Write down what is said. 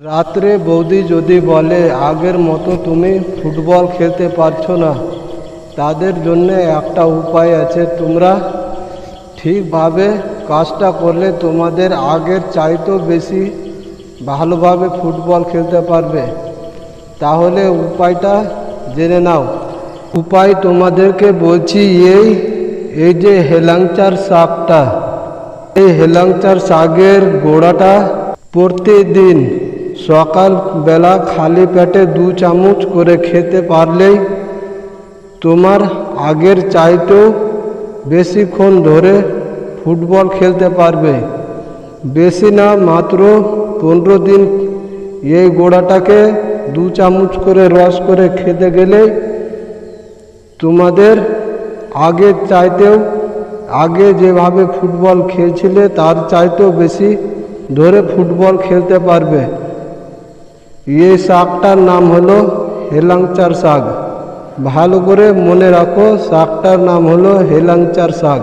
রাত্রে বৌদি যদি বলে আগের মতো তুমি ফুটবল খেলতে পারছো না, তাদের জন্য একটা উপায় আছে। তোমরা ঠিকভাবে কাজটা করলে তোমাদের আগের চাইতেও বেশি ভালোভাবে ফুটবল খেলতে পারবে। তাহলে উপায়টা জেনে নাও। উপায় তোমাদেরকে বলছি, এই যে হেলাংচার শাকটা, এই হেলাংচার শাকের গোড়াটা প্রতিদিন সকালবেলা খালি পেটে 2 চামচ করে খেতে পারলেই তোমার আগের চাইতেও বেশিক্ষণ ধরে ফুটবল খেলতে পারবে। বেশি না, মাত্র 15 দিন এই গোড়াটাকে 2 চামচ করে রস করে খেতে গেলেই তোমাদের আগের চাইতেও, আগে যেভাবে ফুটবল খেলছিলে তার চাইতেও বেশি ধরে ফুটবল খেলতে পারবে। এই শাকটার নাম হলো হেলাংচার শাক। ভালো করে মনে রাখো, শাকটার নাম হলো হেলাংচার শাক।